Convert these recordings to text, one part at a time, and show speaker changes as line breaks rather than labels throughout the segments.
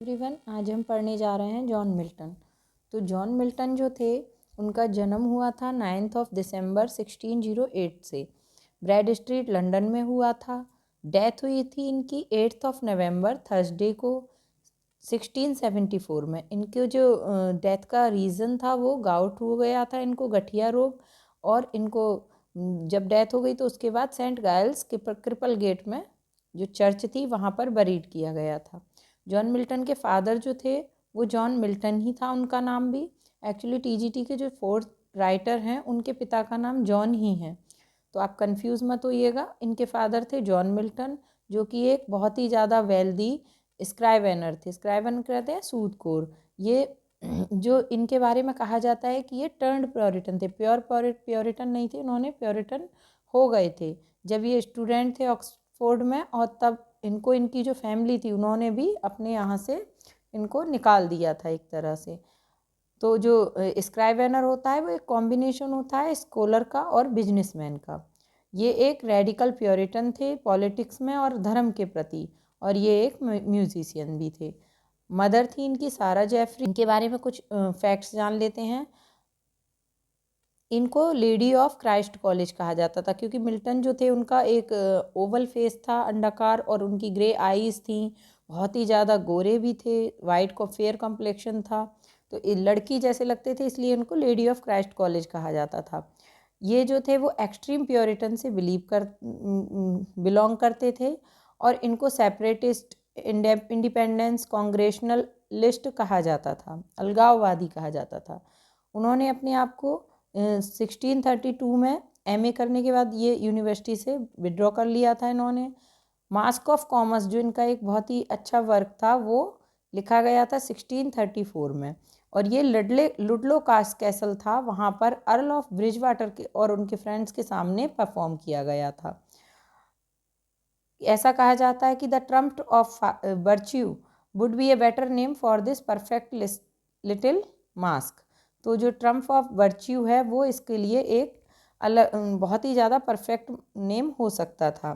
Everyone, आज हम पढ़ने जा रहे हैं जॉन मिल्टन। तो जॉन मिल्टन जो थे, उनका जन्म हुआ था 9 दिसंबर 1608 से। ब्रैड स्ट्रीट लंदन में हुआ था। डेथ हुई थी इनकी 8 नवंबर थर्सडे को 1674 में। इनके जो डेथ का रीज़न था वो गाउट हो गया था इनको, गठिया रोग। और इनको जब डेथ हो गई तो उसके बाद सेंट गाइल्स क्रिपल गेट में जो चर्च थी वहाँ पर बरीड किया गया था। जॉन मिल्टन के फादर जो थे वो जॉन मिल्टन ही था उनका नाम भी। एक्चुअली टीजीटी के जो 4th राइटर हैं उनके पिता का नाम जॉन ही है, तो आप कंफ्यूज मत होइएगा। इनके फादर थे जॉन मिल्टन, जो कि एक बहुत ही ज़्यादा वेल्दी स्क्राइवेनर थे। स्क्राइवेनर कहते हैं सूदखोर। ये जो इनके बारे में कहा जाता है कि ये टर्न्ड प्योरिटन थे। प्योरिटन नहीं थे, उन्होंने प्योरिटन हो गए थे जब ये स्टूडेंट थे ऑक्सफोर्ड में। और तब इनको इनकी जो फैमिली थी उन्होंने भी अपने यहाँ से इनको निकाल दिया था एक तरह से। तो जो स्क्राइवेनर होता है वो एक कॉम्बिनेशन होता है स्कॉलर का और बिजनेसमैन का। ये एक रेडिकल प्योरिटन थे पॉलिटिक्स में और धर्म के प्रति, और ये एक म्यूजिशियन भी थे। मदर थी इनकी सारा जेफरी। इनके बारे में कुछ फैक्ट्स जान लेते हैं। इनको लेडी ऑफ क्राइस्ट कॉलेज कहा जाता था क्योंकि मिल्टन जो थे उनका एक ओवल फेस था, अंडाकार, और उनकी ग्रे आईज थी। बहुत ही ज़्यादा गोरे भी थे, वाइट को फेयर कम्प्लेक्शन था, तो लड़की जैसे लगते थे, इसलिए उनको लेडी ऑफ क्राइस्ट कॉलेज कहा जाता था। ये जो थे वो एक्सट्रीम प्योरिटन से बिलोंग करते थे, और इनको सेपरेटिस्ट, इंडिपेंडेंस, कांग्रेशनल लिस्ट कहा जाता था, अलगाववादी कहा जाता था। उन्होंने अपने आप को 1632 में एमए करने के बाद ये यूनिवर्सिटी से विड्रॉ कर लिया था इन्होंने। मास्क ऑफ कॉमर्स जो इनका एक बहुत ही अच्छा वर्क था वो लिखा गया था 1634 में, और ये लुडलो कैसल था, वहाँ पर अर्ल ऑफ ब्रिजवाटर के और उनके फ्रेंड्स के सामने परफॉर्म किया गया था। ऐसा कहा जाता है कि the Trump of virtue would be a better name for this perfect little mask. तो जो ट्रम्प ऑफ वर्च्यू है वो इसके लिए एक अलग बहुत ही ज़्यादा परफेक्ट नेम हो सकता था।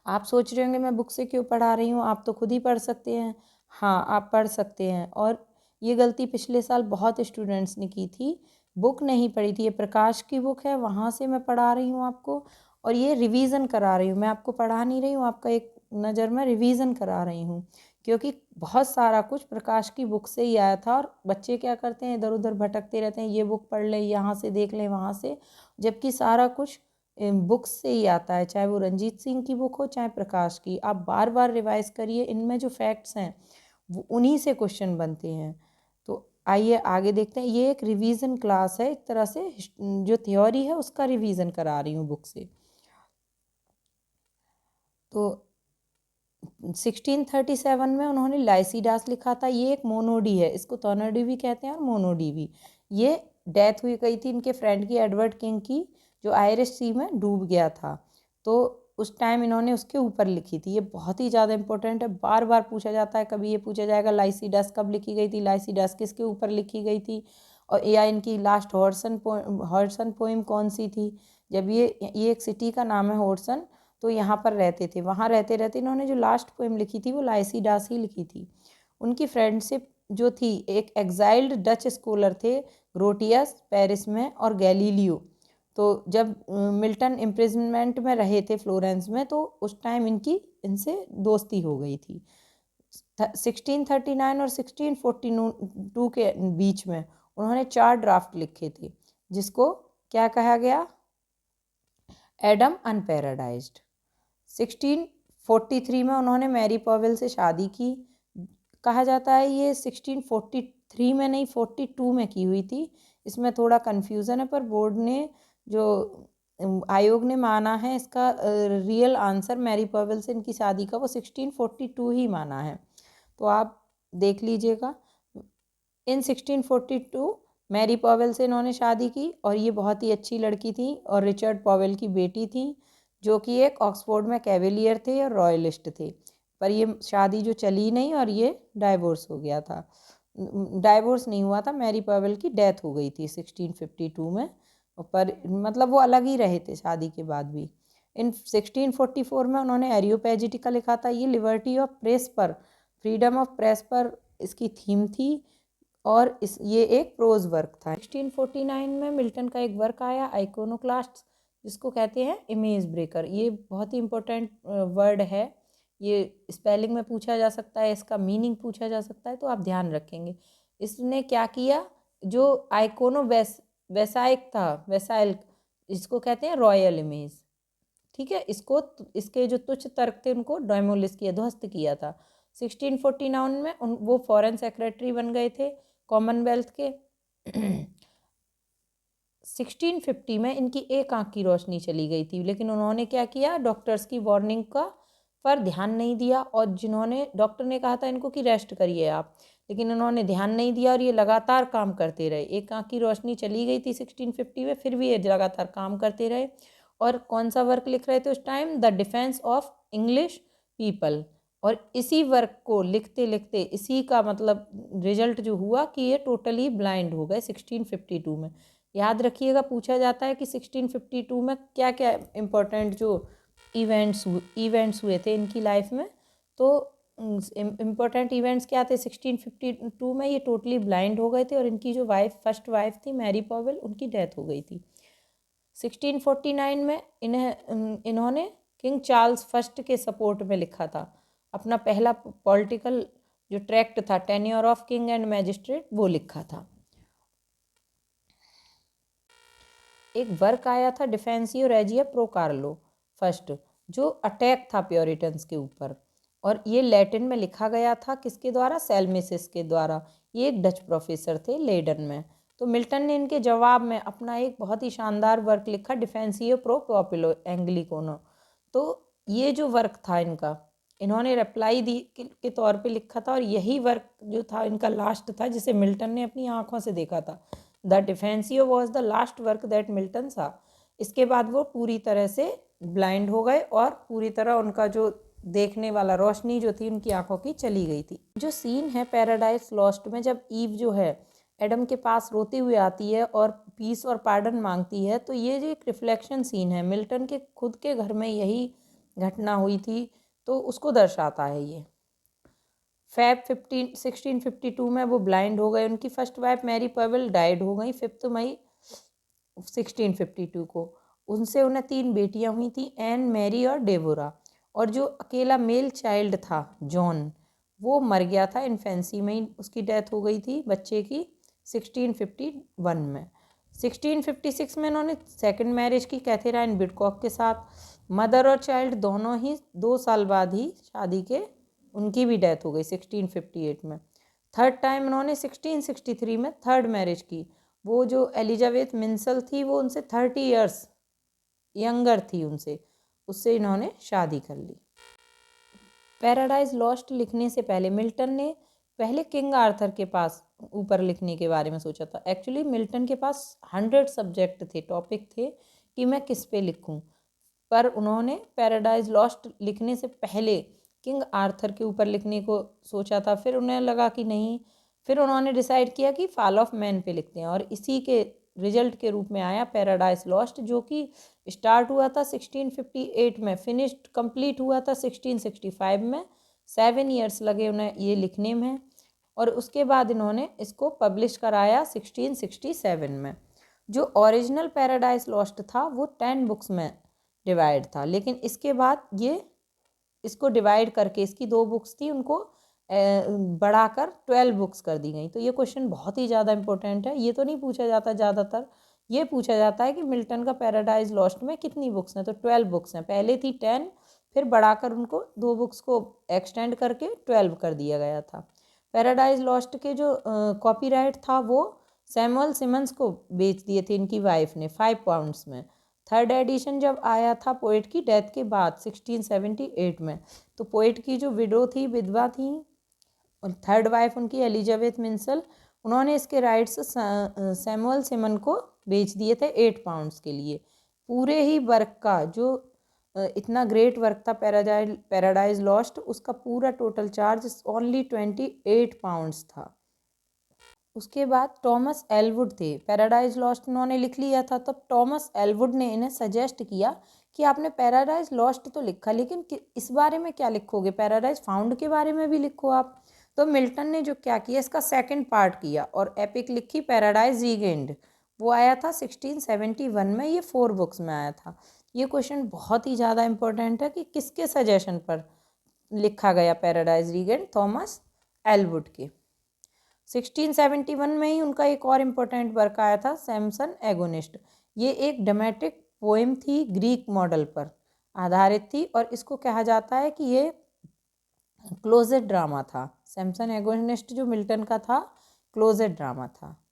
आप सोच रहे होंगे मैं बुक से क्यों पढ़ा रही हूँ, आप तो खुद ही पढ़ सकते हैं। हाँ, आप पढ़ सकते हैं, और ये गलती पिछले साल बहुत स्टूडेंट्स ने की थी, बुक नहीं पढ़ी थी। ये प्रकाश की बुक है, वहाँ से मैं पढ़ा रही हूँ आपको, और ये रिवीजन करा रही हूँ। मैं आपको पढ़ा नहीं रही हूँ, आपका एक नज़र में रिवीजन करा रही हूँ, क्योंकि बहुत सारा कुछ प्रकाश की बुक से ही आया था। और बच्चे क्या करते हैं, इधर उधर भटकते रहते हैं, ये बुक पढ़ लें, यहाँ से देख लें, वहाँ से, जबकि सारा कुछ बुक्स से ही आता है, चाहे वो रंजीत सिंह की बुक हो चाहे प्रकाश की। आप बार बार रिवाइज करिए, इनमें जो फैक्ट्स हैं वो उन्हीं से क्वेश्चन बनते हैं। तो आइए आगे देखते हैं। ये एक रिवीजन क्लास है, एक तरह से जो थ्योरी है उसका रिवीजन करा रही हूँ बुक से। तो 1637 में उन्होंने लाइसीडास लिखा था। ये एक मोनोडी है, इसको तोनोडी भी कहते हैं और मोनोडी भी। ये डेथ हुई गई थी इनके फ्रेंड की, एडवर्ड किंग की, जो आयरिश सी में डूब गया था। तो उस टाइम इन्होंने उसके ऊपर लिखी थी। ये बहुत ही ज़्यादा इंपॉर्टेंट है, बार बार पूछा जाता है। कभी ये पूछा जाएगा लाइसीडास कब लिखी गई थी, लाइसीडास किसके ऊपर लिखी गई थी, और या इनकी लास्ट हॉर्सन पोइम कौन सी थी। जब ये एक सिटी का नाम है हॉर्सन, तो यहाँ पर रहते थे। वहाँ रहते रहते इन्होंने जो लास्ट पोएम लिखी थी वो लाइसीडास ही लिखी थी। उनकी फ्रेंडशिप जो थी, एक एग्जाइल्ड डच स्कॉलर थे ग्रोटियस पेरिस में, और गैलीलियो। तो जब मिल्टन इम्प्रिजनमेंट में रहे थे फ्लोरेंस में, तो उस टाइम इनसे दोस्ती हो गई थी। 1639 और 1642 के बीच में उन्होंने 4 ड्राफ्ट लिखे थे, जिसको क्या कहा गया, एडम अनपैराडाइज्ड। 1643 में उन्होंने मैरी पॉवेल से शादी की। कहा जाता है ये 1643 में नहीं 42 में की हुई थी। इसमें थोड़ा कन्फ्यूज़न है, पर बोर्ड ने जो आयोग ने माना है इसका रियल आंसर मैरी पॉवेल से इनकी शादी का वो 1642 ही माना है। तो आप देख लीजिएगा। इन 1642 मैरी पॉवेल से इन्होंने शादी की, और ये बहुत ही अच्छी लड़की थी और रिचर्ड पॉवेल की बेटी थी, जो कि एक ऑक्सफोर्ड में कैवेलियर थे और रॉयलिस्ट थे। पर ये शादी जो चली नहीं और ये डाइवोर्स हो गया था। डाइवोर्स नहीं हुआ था, मैरी पॉवेल की डेथ हो गई थी 1652 में, पर मतलब वो अलग ही रहे थे शादी के बाद भी। इन 1644 में उन्होंने एरियोपैजिटिका लिखा था। ये लिबर्टी ऑफ प्रेस पर फ्रीडम ऑफ प्रेस पर इसकी थीम थी और ये एक प्रोज वर्क था। 1649 में मिल्टन का एक वर्क आया आइकोनोक्लास्ट, जिसको कहते हैं इमेज ब्रेकर। ये बहुत ही इम्पोर्टेंट वर्ड है, ये स्पेलिंग में पूछा जा सकता है, इसका मीनिंग पूछा जा सकता है, तो आप ध्यान रखेंगे। इसने क्या किया, जो आइकोनो वैसाइक था, वैसाइल, इसको कहते हैं रॉयल इमेज, ठीक है, इसको इसके जो तुच्छ तर्क थे उनको डेमोलिश किया, ध्वस्त किया था। 1649 में वो फॉरेन सेक्रेटरी बन गए थे कॉमनवेल्थ के। 1650 में इनकी एक आंख की रोशनी चली गई थी, लेकिन उन्होंने क्या किया, डॉक्टर्स की वार्निंग का पर ध्यान नहीं दिया, और जिन्होंने डॉक्टर ने कहा था इनको कि रेस्ट करिए आप, लेकिन उन्होंने ध्यान नहीं दिया और ये लगातार काम करते रहे। एक आंख की रोशनी चली गई थी 1650 में, फिर भी ये लगातार काम करते रहे। और कौन सा वर्क लिख रहे थे उस time, the defence of English people. और इसी वर्क को लिखते लिखते इसी का मतलब रिजल्ट जो हुआ कि ये टोटली ब्लाइंड हो गए 1652 में। याद रखिएगा, पूछा जाता है कि 1652 में क्या क्या इम्पोर्टेंट जो इवेंट्स हुए थे इनकी लाइफ में। तो इम्पोर्टेंट इवेंट्स क्या थे 1652 में, ये टोटली ब्लाइंड हो गए थे और इनकी जो फर्स्ट वाइफ थी मैरी पॉवेल, उनकी डेथ हो गई थी। 1649 में इन्होंने किंग चार्ल्स फर्स्ट के सपोर्ट में लिखा था अपना पहला पॉलिटिकल जो ट्रैक्ट था, tenure of king and magistrate, वो लिखा था। एक वर्क आया था डिफेंसियो रेजिया प्रो कार्लो फर्स्ट, जो अटैक था प्योरिटन्स के ऊपर, और ये लैटिन में लिखा गया था, किसके द्वारा, सेल्मिसिस के द्वारा। ये एक डच प्रोफेसर थे लेडन में। तो मिल्टन ने इनके जवाब में अपना एक बहुत ही शानदार वर्क लिखा, डिफेंसियो प्रो पॉपुलो एंग्लिकोनो। तो ये जो वर्क था इनका, इन्होंने रिप्लाई दी के तौर पे लिखा था, और यही वर्क जो था इनका लास्ट था, जिसे मिल्टन ने अपनी आंखों से देखा था। The Defensio was the last work that Milton saw. इसके बाद वो पूरी तरह से ब्लाइंड हो गए और पूरी तरह उनका जो देखने वाला रोशनी जो थी उनकी आंखों की चली गई थी। जो सीन है पैराडाइज लॉस्ट में, जब ईव जो है एडम के पास रोते हुए आती है और पीस और पार्डन मांगती है, तो ये जो एक रिफ्लेक्शन सीन है, मिल्टन के खुद के घर में यही घटना हुई थी, तो उसको दर्शाता है ये। फेब 1652 में वो ब्लाइंड हो गए, उनकी first wife Mary Powell died हो गई 5 मई 1652 को। उनसे उन्हें 3 बेटियां हुई थी, एन, मैरी और डेबोरा। और जो अकेला मेल चाइल्ड था जॉन, वो मर गया था इन्फेंसी में ही, उसकी डेथ हो गई थी बच्चे की 1651 में। 1656 में इन्होंने सेकंड मैरिज की कैथेराइन बिडकॉक के साथ। मदर और चाइल्ड दोनों ही 2 साल बाद ही शादी के उनकी भी डेथ हो गई 1658 में। थर्ड टाइम उन्होंने 1663 में थर्ड मैरिज की। वो जो एलिजाबेथ मिंसल थी, वो उनसे 30 ईयर्स यंगर थी उनसे, उससे इन्होंने शादी कर ली। पैराडाइज लॉस्ट लिखने से पहले मिल्टन ने पहले किंग आर्थर के पास ऊपर लिखने के बारे में सोचा था। एक्चुअली मिल्टन के पास 100 सब्जेक्ट थे, टॉपिक थे कि मैं किस पे लिखूं, पर उन्होंने पैराडाइज लॉस्ट लिखने से पहले किंग आर्थर के ऊपर लिखने को सोचा था। फिर उन्हें लगा कि नहीं, फिर उन्होंने डिसाइड किया कि फॉल ऑफ मैन पे लिखते हैं, और इसी के रिजल्ट के रूप में आया पैराडाइज लॉस्ट, जो कि स्टार्ट हुआ था 1658 में, फिनिश्ड कंप्लीट हुआ था 1665 में। 7 ईयर्स लगे उन्हें ये लिखने में, और उसके बाद इन्होंने इसको पब्लिश कराया 1667 में। जो ओरिजिनल पैराडाइज लॉस्ट था वो 10 बुक्स में डिवाइड था, लेकिन इसके बाद ये इसको डिवाइड करके, इसकी 2 बुक्स थी, उनको बढ़ाकर 12 बुक्स कर दी गई। तो ये क्वेश्चन बहुत ही ज़्यादा इंपॉर्टेंट है, ये तो नहीं पूछा जाता ज़्यादातर, ये पूछा जाता है कि मिल्टन का पैराडाइज लॉस्ट में कितनी बुक्स हैं, तो 12 बुक्स हैं। पहले थी 10, फिर बढ़ाकर उनको 2 बुक्स को एक्सटेंड करके 12 कर दिया गया था। पैराडाइज लॉस्ट के जो कॉपीराइट था वो सैमुअल सिमंस को बेच दिए थे इनकी वाइफ ने 5 पाउंड्स में। थर्ड एडिशन जब आया था पोइट की डेथ के बाद 1678 में, तो पोइट की जो विडो थी, विधवा थी, और थर्ड वाइफ उनकी एलिजाबेथ मिंसल, उन्होंने इसके राइट्स सैमुअल सिमन को बेच दिए थे 8 पाउंड्स के लिए। पूरे ही वर्क का जो इतना ग्रेट वर्क था पैराडाइज लॉस्ट, उसका पूरा टोटल चार्ज ओनली 28 पाउंड्स था। उसके बाद टॉमस एलवुड थे, पैराडाइज लॉस्ट उन्होंने लिख लिया था, तब टॉमस एलवुड ने इन्हें सजेस्ट किया कि आपने पैराडाइज लॉस्ट तो लिखा, लेकिन इस बारे में क्या लिखोगे, पैराडाइज फाउंड के बारे में भी लिखो आप। तो मिल्टन ने जो क्या किया, इसका सेकंड पार्ट किया और एपिक लिखी पैराडाइज रीगेन्ड। वो आया था 1671 में, ये 4 बुक्स में आया था। ये क्वेश्चन बहुत ही ज़्यादा इंपॉर्टेंट है कि किसके सजेशन पर लिखा गया पैराडाइज रीगेन्ड, थॉमस एलवुड के। 1671 में ही उनका एक और इम्पोर्टेंट वर्क आया था, सैमसन एगोनिस्ट। ये एक ड्रामेटिक पोएम थी, ग्रीक मॉडल पर आधारित थी और इसको कहा जाता है कि ये क्लोजेट ड्रामा था। सैमसन एगोनिस्ट जो मिल्टन का था, क्लोजेट ड्रामा था।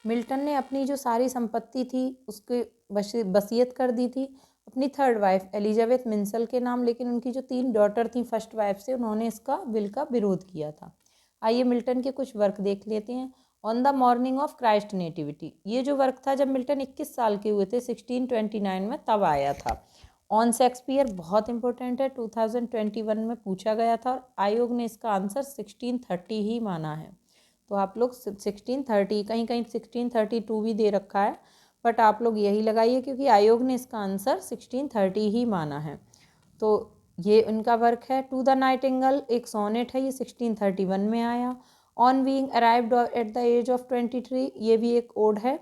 मिल्टन ने अपनी जो सारी संपत्ति थी उसके वसीयत कर दी थी अपनी थर्ड वाइफ एलिजाबेथ मिंसल के नाम, लेकिन उनकी जो 3 डॉटर थी फर्स्ट वाइफ से, उन्होंने इसका विल का विरोध किया था। आइए मिल्टन के कुछ वर्क देख लेते हैं। On the morning of Christ nativity, ये जो वर्क था जब मिल्टन 21 साल के हुए थे 1629 में, तब आया था। ऑन शेक्सपियर बहुत इंपॉर्टेंट है, 2021 में पूछा गया था और आयोग ने इसका आंसर 1630 ही माना है। तो आप लोग 1630, कहीं कहीं 1632 भी दे रखा है, बट आप लोग यही लगाइए क्योंकि आयोग ने इसका आंसर 1630 ही माना है। तो ये उनका वर्क है। टू द नाइटिंगेल एक सोनेट है, ये 1631 में आया। On being arrived at the age of 23, ये भी एक ओड है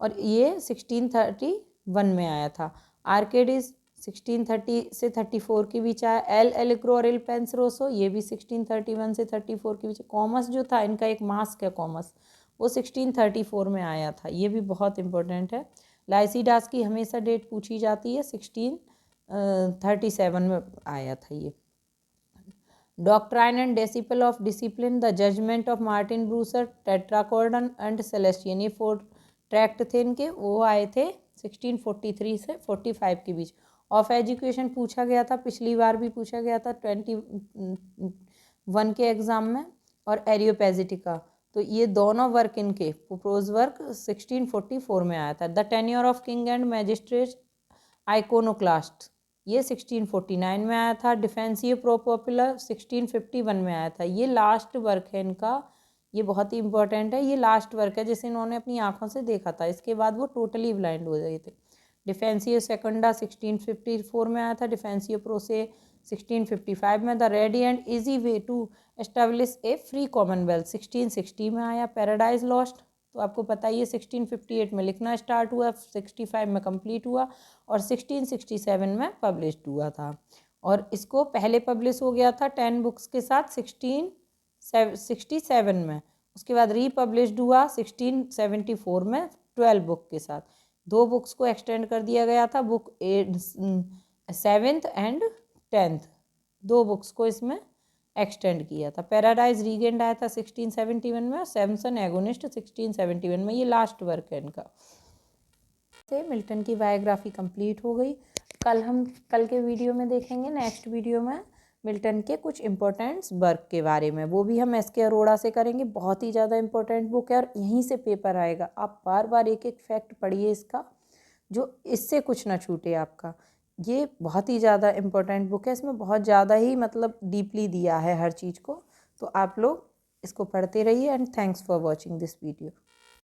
और ये 1631 में आया था। आर्केडिस 1630 से 34 के बीच आया। एल एलिग्रो और एल पेंसरोसो, ये भी 1631 से 34 के बीच। कॉमस जो था, इनका एक मास्क है कॉमस, वो 1634 में आया था, ये भी बहुत इंपॉर्टेंट है। लाइसीडास की हमेशा डेट पूछी जाती है, 1637 में आया था ये। Doctrine and disciple of discipline, the judgment of Martin Bucer, Tetrachordon and Celestian, ये 4 ट्रैक्ट थे इनके, वो आए थे 1643 से 45 के बीच। ऑफ एजुकेशन पूछा गया था, पिछली बार भी पूछा गया था 21 के एग्ज़ाम में। और एरियोपेजिटिका, तो ये दोनों वर्क इनके प्रोपोज वर्क 1644 में आया था। The tenure of king and magistrate iconoclast, ये 1649 में आया था। डिफेंसियो प्रो पॉपुलर 1651 में आया था। ये लास्ट वर्क है इनका, ये बहुत ही इंपॉर्टेंट है। ये लास्ट वर्क है जिसे इन्होंने अपनी आंखों से देखा था, इसके बाद वो टोटली ब्लाइंड हो गए थे। डिफेंसियो सेकंडा 1654 में आया था। डिफेंसियो प्रो से 1655 में। The ready and easy way to establish a free commonwealth 1660 में आया। पैराडाइज लॉस्ट तो आपको पता ही है 1658 में लिखना स्टार्ट हुआ, 65 में कंप्लीट हुआ और 1667 में पब्लिश्ड हुआ था। और इसको पहले पब्लिश हो गया था 10 बुक्स के साथ 1667 में, उसके बाद रीपब्लिश्ड हुआ 1674 में 12 बुक के साथ। 2 बुक्स को एक्सटेंड कर दिया गया था, book 7th and 10th, 2 books को इसमें एक्सटेंड किया था। पैराडाइज रीगेन्ड आया था 1671 में और सैमसन एगोनिस्ट 1671 में। ये लास्ट वर्क है इनका। से मिल्टन की बायोग्राफी कंप्लीट हो गई। कल के वीडियो में देखेंगे, नेक्स्ट वीडियो में मिल्टन के कुछ इंपॉर्टेंट्स वर्क के बारे में, वो भी हम एस.के. अरोड़ा से करेंगे। बहुत ही ज़्यादा इंपॉर्टेंट बुक है और यहीं से पेपर आएगा। आप बार बार एक एक फैक्ट पढ़िए इसका, जो इससे कुछ ना छूटे आपका। ये बहुत ही ज़्यादा इम्पोर्टेंट बुक है, इसमें बहुत ज़्यादा ही मतलब डीपली दिया है हर चीज़ को। तो आप लोग इसको पढ़ते रहिए and thanks for watching this video.